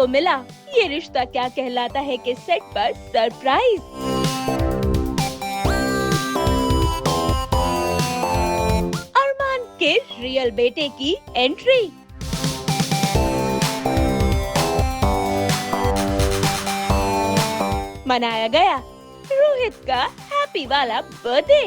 को मिला ये रिश्ता क्या कहलाता है के सेट पर सरप्राइज। अरमान के रियल बेटे की एंट्री। मनाया गया रोहित का हैप्पी वाला बर्थडे।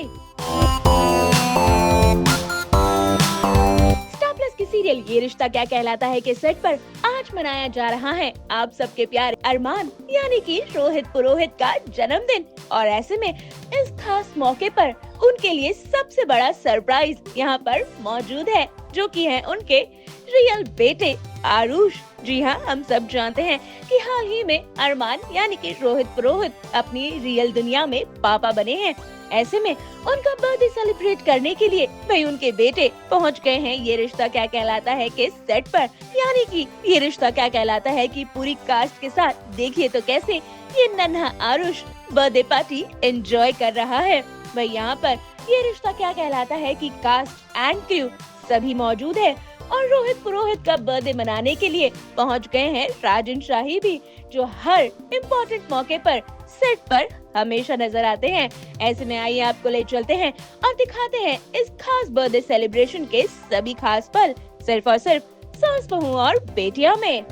स्टार प्लस की सीरियल ये रिश्ता क्या कहलाता है के सेट पर आज मनाया जा रहा है आप सबके प्यारे अरमान यानी कि रोहित पुरोहित का जन्मदिन। और ऐसे में इस खास मौके पर उनके लिए सबसे बड़ा सरप्राइज यहाँ पर मौजूद है, जो कि है उनके रियल बेटे आरुष। जी हाँ, हम सब जानते हैं कि हाल ही में अरमान यानी कि रोहित पुरोहित अपनी रियल दुनिया में पापा बने हैं। ऐसे में उनका बर्थडे सेलिब्रेट करने के लिए भाई उनके बेटे पहुंच गए हैं ये रिश्ता क्या कहलाता है के सेट पर। यानी कि ये रिश्ता क्या कहलाता है कि पूरी कास्ट के साथ देखिए तो कैसे ये नन्हा आरुष बर्थडे पार्टी एंजॉय कर रहा है। भाई यहाँ पर ये रिश्ता क्या कहलाता है कि कास्ट एंड क्रू सभी मौजूद है और रोहित पुरोहित का बर्थडे मनाने के लिए पहुंच गए हैं राजन शाही भी, जो हर इम्पोर्टेंट मौके पर सेट पर हमेशा नजर आते हैं। ऐसे में आइए आपको ले चलते हैं और दिखाते हैं इस खास बर्थडे सेलिब्रेशन के सभी खास पल सिर्फ और सिर्फ सास बहू और बेटिया में।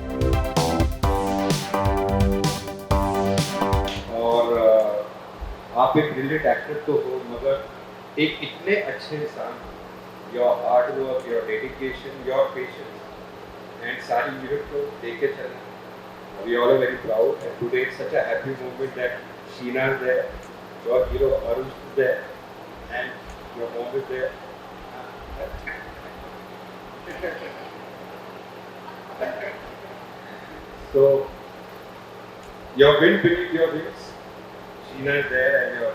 और आप एक ब्रिलियंट एक्टर तो हो, मगर एक इतने अच्छे इंसान, your hard work, your dedication, your patience and सारी यूनिट को देख के चलना। We all are very proud and today it's such a happy moment that Sheena is there, your hero Arush is there and your mom is there. So your wind beneath your wings, Sheena is there and your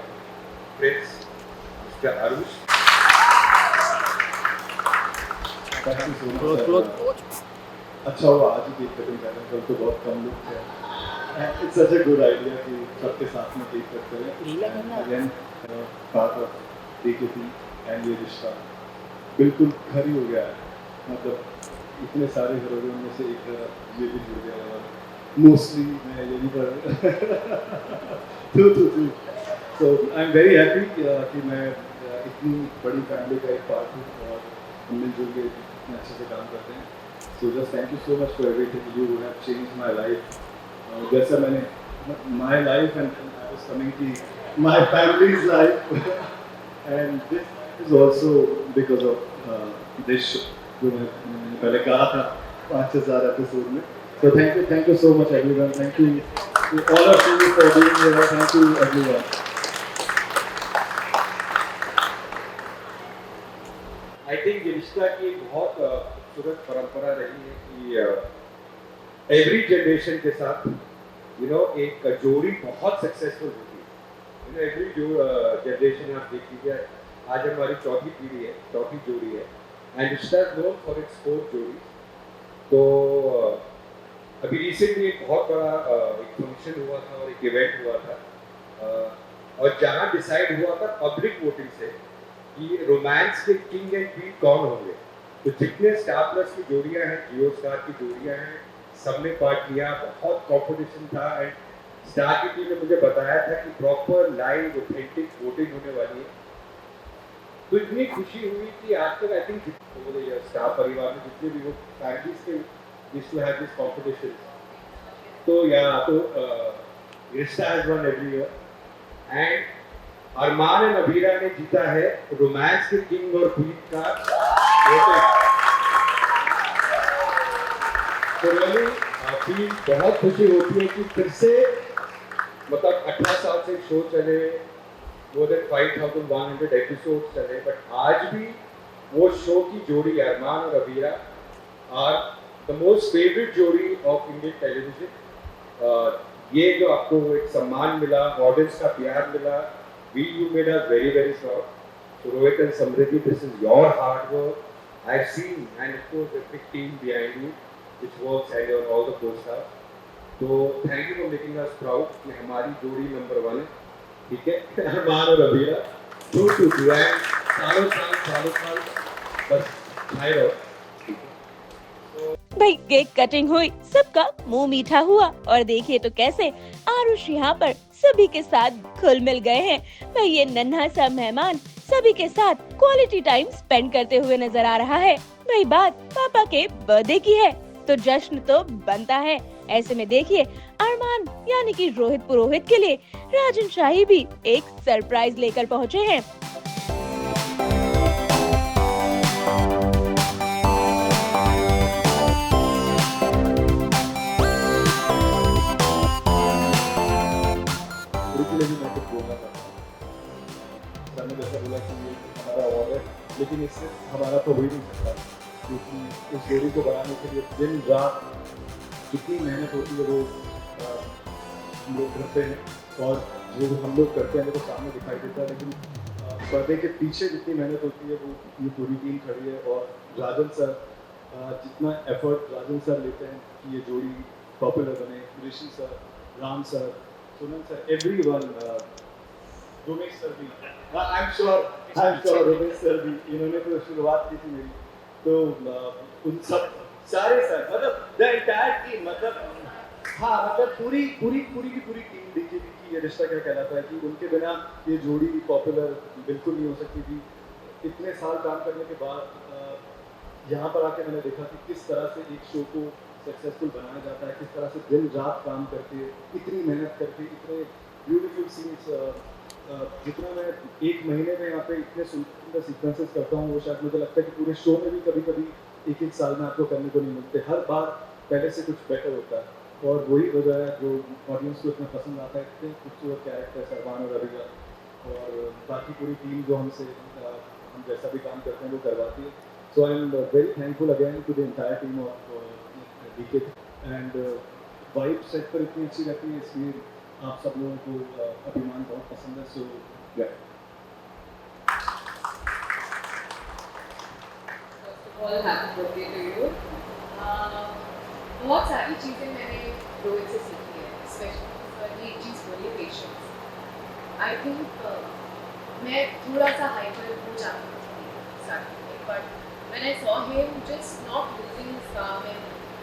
prince, Mr. Arush. Thank you so much. अच्छा हुआ आज ही cake cutting कर रहे हैं, कल तो बहुत कम लोग थे। It's such a good idea कि सबके साथ में केक कट करें। Again part of DKP and ये रिश्ता बिल्कुल घर ही हो गया है। मतलब इतने सारे हीरोज़ में से एक ये भी जुड़ गया और मोस्टली मैं यही पर तो आई एम वेरी हैप्पी कि मैं इतनी बड़ी फैमिली का एक पार्ट हूँ और हम मिलजुल के इतने अच्छे से काम करते हैं। So just thank you so much for everything. You have changed my life. जैसा मैंने my life and I was coming to my family's life and this is also because of this show जो मैंने पहले कहा था 5000 episode में। So thank you so much everyone. Thank you to all of you for being here. Thank you everyone. I think ये रिश्ता की एक बहुत खूबसूरत परंपरा रही है कि एवरी जनरेशन के साथ एक जोड़ी बहुत सक्सेसफुल होती है। एवरी जनरेशन आप देख लीजिए, आज हमारी चौथी पीढ़ी है, चौथी जोड़ी है एंड रिश्ता is known for its fourth जोड़ी। तो अभी रिसेंटली एक बहुत बड़ा एक फंक्शन हुआ था और एक इवेंट हुआ था और जहाँ डिसाइड हुआ था पब्लिक वोटिंग से कि रोमांस के किंग एंड क्वीन कौन होंगे। तो जितने स्टार प्लस की जोड़ियां हैं, जियो स्टार की जोड़ियां हैं, सबने पार्ट लिया। बहुत कंपटीशन था एंड स्टार की टीम ने मुझे बताया था कि प्रॉपर लाइव ऑथेंटिक वोटिंग होने वाली है। तो इतनी खुशी हुई कि आज तक आई थिंक स्टार परिवार में जितने भी वो फैमिलीज के used to have this competition. तो Rishta has won every year and Armaan and Abhira ने जीता है रोमांस के किंग और क्वीन का वोटिंग। तो फील बहुत खुशी होती है कि फिर से मतलब 18 साल से शो चले, मोर देन 5100 एपिसोड चले, बट आज भी वो शो की जोड़ी अरमान और Abhira are the most favourite जोड़ी ऑफ इंडियन टेलीविजन। ये जो आपको एक सम्मान मिला, ऑडियंस का प्यार मिला, you made us very very proud. So Rohit and Samriddhi, this is your hard work. I've seen, and of course the big team behind you, which works and your all the co-stars. So thank you for making us proud कि हमारी जोड़ी number 1 है, ठीक है? अरमान और Abira, true to brand, सालों साल बस खाए रहो। भाई केक कटिंग हुई, सबका मुंह मीठा हुआ और देखिए तो कैसे आरुष यहाँ पर सभी के साथ घुल मिल गए हैं। भाई ये नन्हा सा मेहमान सभी के साथ क्वालिटी टाइम स्पेंड करते हुए नजर आ रहा है। भाई बात पापा के बर्थडे की है तो जश्न तो बनता है। ऐसे में देखिए अरमान यानी कि रोहित पुरोहित के लिए राजन शाही भी एक सरप्राइज लेकर पहुँचे हैं। के लिए भी मैं कुछ बोलना चाहता हूँ। सर ने जैसा बोला कि ये हमारा अवार्ड है, लेकिन इससे हमारा तो हो ही नहीं सकता, क्योंकि इस जोड़ी को बनाने के लिए दिन रात कितनी मेहनत होती है वो हम लोग करते हैं, और जो हम लोग करते हैं वो तो सामने दिखाई देता है, लेकिन पर्दे के पीछे जितनी मेहनत होती है वो ये पूरी टीम खड़ी है। और राजन सर जितना एफर्ट राजन सर लेते हैं कि ये जोड़ी पॉपुलर बने, ऋषि सर, राम सर, सुमन सर, एवरीवन, रोमेश सर भी, I am sure Romesh sir भी, इन्होंने तो शुरुआत की थी मेरी, तो उन सब सारे सर, मतलब द एंटायर टीम, मतलब हाँ, मतलब पूरी टीम देखिए कि ये रिश्ता क्या कहलाता है, कि उनके बिना ये जोड़ी पॉपुलर बिल्कुल नहीं हो सकती थी। इतने साल काम करने के बाद यहाँ पर आके मैंने देखा कि किस तरह से एक शो को सक्सेसफुल बनाया जाता है, किस तरह से दिन रात काम करके, इतनी मेहनत करके, इतने ब्यूटीफुल सीन्स, जितना मैं एक महीने में यहाँ पे इतने सुंदर सीक्वेंसेस करता हूँ, वो शायद मुझे लगता है कि पूरे शो में भी कभी एक साल में आपको करने को नहीं मिलते। हर बार पहले से कुछ बेटर होता है, और वही वजह है जो ऑडियंस को इतना पसंद आता है। इतने खूबसूरत कैरेक्टर्स अरमान और अभिगा और बाकी पूरी टीम जो हमसे हम जैसा भी काम करते हैं वो करवाती है। So I am very thankful again to the entire team of DK, and vibe set पर इतनी अच्छी रहती है, इसलिए आप सब लोगों को अभिमान बहुत पसंद है। सो या All happy birthday to you. बहुत सारी चीज़ें मैंने रोहित से सीखी है, स्पेशली एक चीज़ बोली पेशेंस। आई थिंक मैं थोड़ा सा हाइपर हो जाती थी स्टार्टिंग में, but when I saw him just not losing his calm in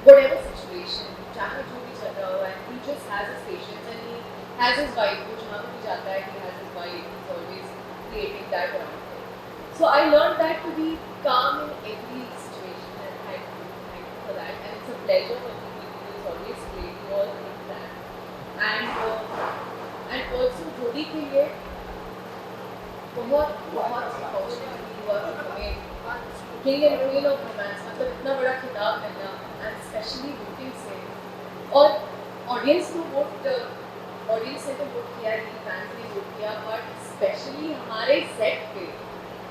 whatever situation, चाहे जो भी चल रहा हो, and he just has his patience and he has his vibe, वो जहाँ भी जाता है he has his vibe, he is always creating that around him. So I learn that to be calm in every situation, and thank you for that. And it's a pleasure working with you. It's always great. You all think that. And also जोड़ी के लिए बहुत opportunity हुआ कि हमें king and queen of romance, मतलब इतना बड़ा खिताब मिलना, and especially voting से, और audience ने तो वोट किया ही, fans ने वोट किया, but especially हमारे set पे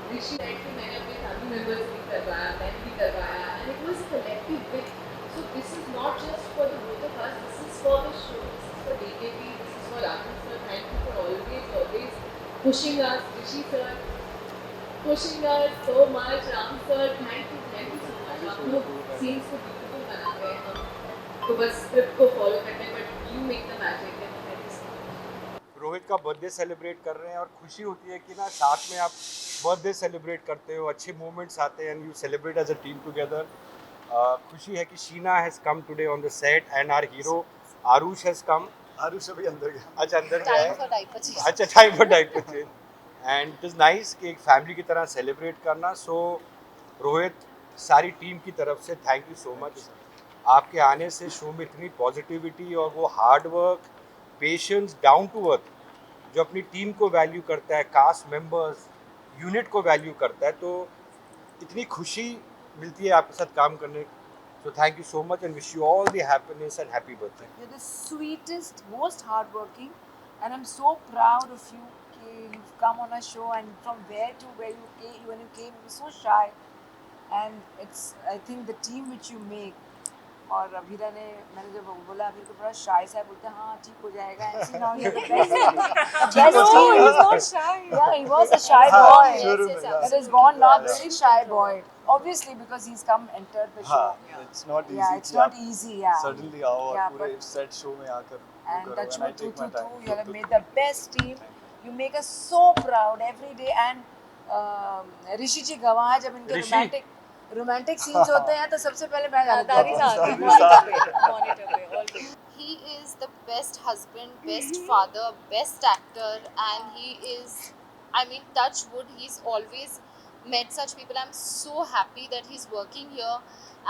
ऋषि सेट पे मैंने अपने फैमिली मेंबर्स भी करवाया, मैंने भी करवाया, and it was a collective win. So this is not just for the both of us, this is for the show, this is for DKP, this is for Rajan sir. Thank you for always pushing us, Rishi sir pushing us so much, Ram sir thank you so much. आप लोग scenes को beautiful बनाते हैं, हम तो बस script को follow करते हैं, but you make the magic. Rohit का बर्थडे सेलिब्रेट कर रहे हैं और खुशी होती है कि ना साथ में आप बर्थडे सेलिब्रेट करते हो, अच्छे मोमेंट्स आते हैं and you celebrate as a team together. खुशी है कि Sheena has come today on the set and our hero Aarush has come. Aarush अभी अंदर गया, अच्छा अंदर गया है, अच्छा time for diaper change, and it is nice कि एक फैमिली की तरह सेलिब्रेट करना। सो रोहित, सारी टीम की तरफ से थैंक यू सो मच। आपके आने से शो में इतनी पॉजिटिविटी और वो hard work, patience, down to earth, जो अपनी टीम को वैल्यू करता है, कास्ट मेंबर्स, यूनिट को वैल्यू करता है, तो इतनी खुशी मिलती है आपके साथ काम करने। So thank you so much and wish you all the happiness and happy birthday. You're the sweetest, most hardworking, and I'm so proud of you. You've come on a show, and from where you came, when you came, you were so shy, and it's, I think, the team which you make. और अभीरा ने, मैंने जब बोला अभीर को बड़ा शाय सा, बोलते हैं हाँ ठीक हो जाएगा, ऐसे ना ये best team. He's not shy. Yeah, he was a shy boy. That is gone now, very shy boy. Obviously because he's come entered the show. It's not easy. Yeah, it's not easy. Yeah. Suddenly आओ और पूरे set show में आकर and touch me too. You have made the best team. You make us so proud every day. And ऋषि जी गवाह, जब इनके romantic scenes होते हैं तो सबसे पहले मैं जाती दादी हूँ। साहब मॉनिटर पे always He is the best husband, best father, best actor, and he is, I mean, touch wood, he's always met such people. I'm so happy that he's working here,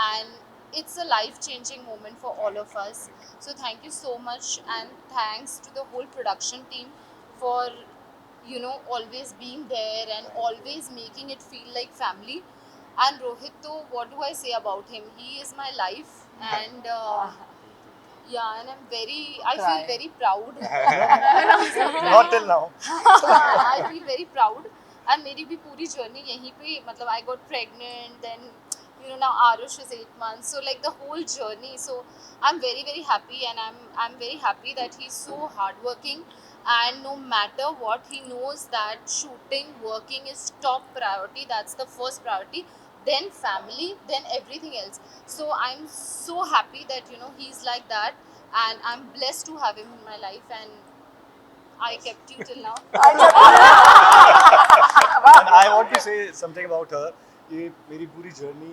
and it's a life changing moment for all of us. So, thank you so much, and thanks to the whole production team for, you know, always being there and always making it feel like family. And Rohit, though, what do I say about him? He is my life, and yeah, and I feel Crying. very proud. Not till now. I feel very proud. And मेरी भी पूरी journey यहीं पे, मतलब I got pregnant, then you know now Arush is 8 months, so like the whole journey. So I'm very very happy, and I'm very happy that he's so hardworking, and no matter what, he knows that shooting, working is top priority. That's the first priority. Then family, then everything else. So I'm so happy that you know he's like that, and I'm blessed to have him in my life, and I kept you till now. And I want to say something about her. ये मेरी पूरी journey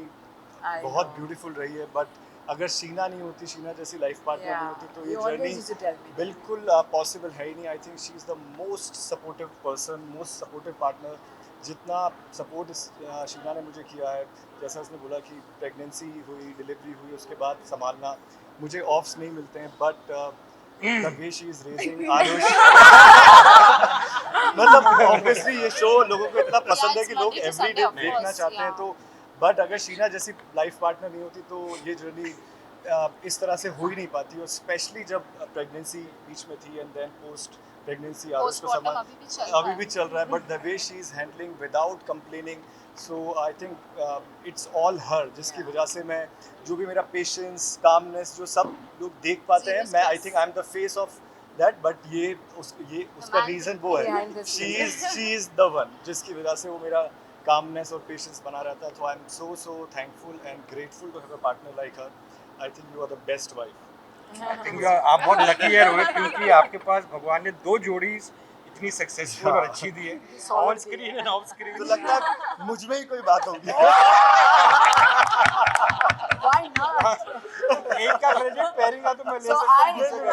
I बहुत know. Beautiful रही है, but अगर शीना नहीं होती, शीना जैसी लाइफ पार्टनर Yeah. नहीं होती, तो You ये always journey used to tell me that. बिल्कुल पॉसिबल है ही नहीं. I think she is the most supportive person, most supportive partner. जितना सपोर्ट शीना ने मुझे किया है, जैसा उसने बोला कि प्रेगनेंसी हुई, डिलीवरी हुई, उसके बाद संभालना, मुझे ऑफ्स नहीं मिलते हैं, but the way she is raising Aarush, मतलब ऑब्वियसली ये शो लोगों को इतना पसंद है it's कि लोग Monday to every Sunday, day of देखना course, चाहते हैं. yeah. तो बट अगर शीना जैसी लाइफ पार्टनर नहीं होती, तो ये जर्नी इस तरह से हो ही नहीं पाती. और स्पेशली जब प्रेगनेंसी बीच में थी, and then post pregnancy Aarush को Postpartum संभाल अभी भी चल रहा है. But the way she is handling without complaining. So I think it's all her, जिसकी वजह से मैं जो भी मेरा पेशेंस, कामनेस जो सब लोग देख पाते हैं, मैं I think I am the face of that. But ये उसका man रीज़न वो है, behind the she scenes. Is the one जिसकी वजह से वो मेरा calmness और patience बना रहता है. So I'm so thankful and grateful to have a partner like her. I think you are the best wife. I think आप बहुत लकी है रोहित, क्योंकि आपके पास भगवान ने 2 जोड़ी इतनी सक्सेसफुल और अच्छी दी है, ऑन स्क्रीन एंड ऑफ तो स्क्रीन. लगता है मुझ में ही कोई बात होगी. Why not? एक का क्रेडिट पेयरिंग का तो मैं ले So सकता हूँ, दूसरे का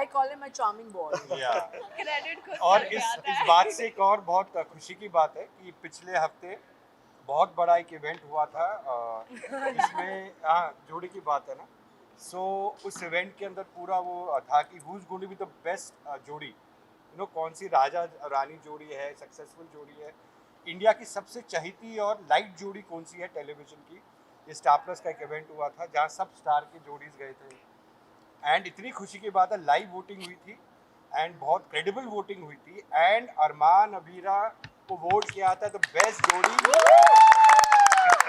I call him a charming boy. Yeah. Credit खुद और करके इस आता है। बात से एक और बहुत खुशी की बात है कि पिछले हफ्ते बहुत बड़ा एक इवेंट हुआ था, इसमें जोड़ी की बात है ना. सो उस इवेंट के अंदर पूरा वो था कि who is going to be the best जोड़ी, यू नो, कौन सी राजा रानी जोड़ी है, सक्सेसफुल जोड़ी है, इंडिया की सबसे चहीती और लाइट जोड़ी कौन सी है टेलीविजन की. ये स्टार प्लस का एक इवेंट हुआ था जहाँ सब स्टार के जोड़ीज गए थे, एंड इतनी खुशी की बात है, लाइव वोटिंग हुई थी एंड बहुत क्रेडिबल वोटिंग हुई थी, एंड अरमान अबीरा को वोट किया था द बेस्ट जोड़ी.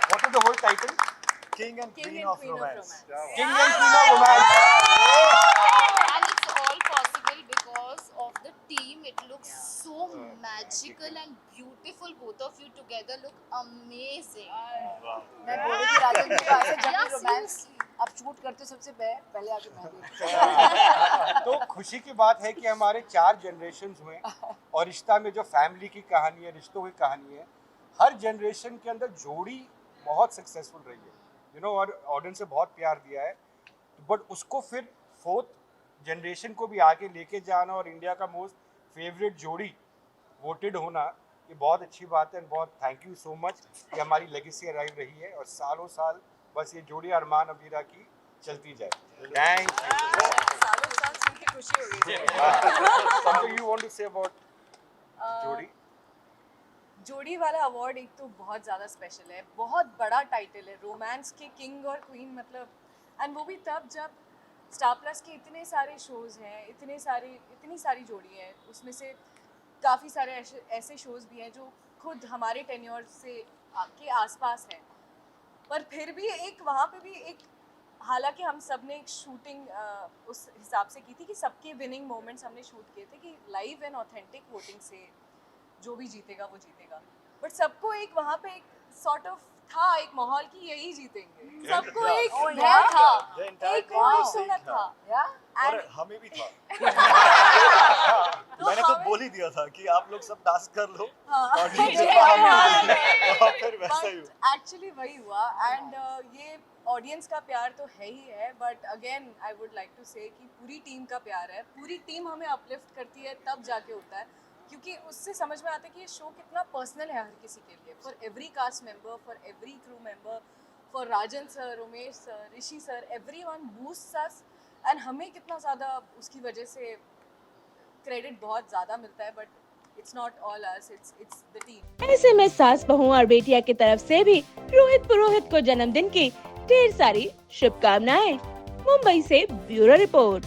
What is the whole title? King and King Queen and of Queen of Romance. Romance. King and queen of romance. And it's all possible because of the team. It looks so magical and beautiful. Both of you together look amazing. मैं बोल रही थी राजन जी को ऐसे जब Yeah, भी romance seriously. अब shoot करते सबसे पहले आके मैं देखती तो खुशी की बात है कि हमारे 4 जनरेशंस हुए, और रिश्ता में जो फैमिली की कहानी है, रिश्तों की कहानी है, हर जनरेशन के अंदर जोड़ी बहुत सक्सेसफुल रही है, यू नो, और ऑडियंस से बहुत प्यार दिया है. बट उसको फिर 4th जनरेशन को भी आगे लेके जाना और इंडिया का मोस्ट फेवरेट जोड़ी वोटेड होना, ये बहुत अच्छी बात है. बहुत थैंक यू सो मच कि हमारी लेगेसी अराइव रही है, और सालों साल बस ये जोड़ी अरमान अबीरा की चलती जाए. Thank you. सालों साल सुन के खुशी हो गई. Something you want to say about जोड़ी? जोड़ी वाला अवार्ड एक तो बहुत ज़्यादा स्पेशल है, बहुत बड़ा टाइटल है, रोमांस के किंग और क्वीन, मतलब, एंड वो भी तब जब स्टार प्लस के इतने सारे शोज़ हैं, इतनी सारी जोड़ी है, उसमें से काफ़ी सारे ऐसे शोज़ भी हैं जो खुद हमारे टेन्योर से के आसपास हैं, पर फिर भी एक वहाँ पे भी एक, हालांकि हम सब ने एक शूटिंग उस हिसाब से की थी कि सबके विनिंग मोमेंट्स हमने शूट किए थे कि लाइव एंड ऑथेंटिक वोटिंग से जो भी जीतेगा वो जीतेगा, बट सबको एक वहाँ पे एक सॉर्ट ऑफ था एक माहौल की यही जीतेंगे, सबको Yeah. एक Oh, भय yeah. था, The entire एक team was सुना saying था। Yeah? और And हमें भी था। तो मैंने तो हमें- बोल ही दिया था कि आप लोग सब टास्क कर लो हाँ, और ये DJ हाँ, और फिर वैसा ही but हुआ। actually वही हुआ एंड ये ऑडियंस का प्यार तो है ही है, but again I would like to say कि पूरी टीम का प्यार है, पूरी टीम हमें अपलिफ्ट करती है तब जाके होता है, क्योंकि उससे समझ में आता है कि ये शो कितना पर्सनल है हर किसी के लिए, for every cast member, for every crew member, for Rajan sir, Umesh sir, Rishi sir, everyone boosts us and हमें कितना ज़्यादा उसकी वजह से क्रेडिट बहुत ज़्यादा मिलता है, but it's not all us, it's the team. ऐसे में सास बहू और बेटिया की तरफ से भी रोहित पुरोहित को जन्मदिन की ढेर सारी शुभकामनाएं। मुंबई से ब्यूरो रिपोर्ट।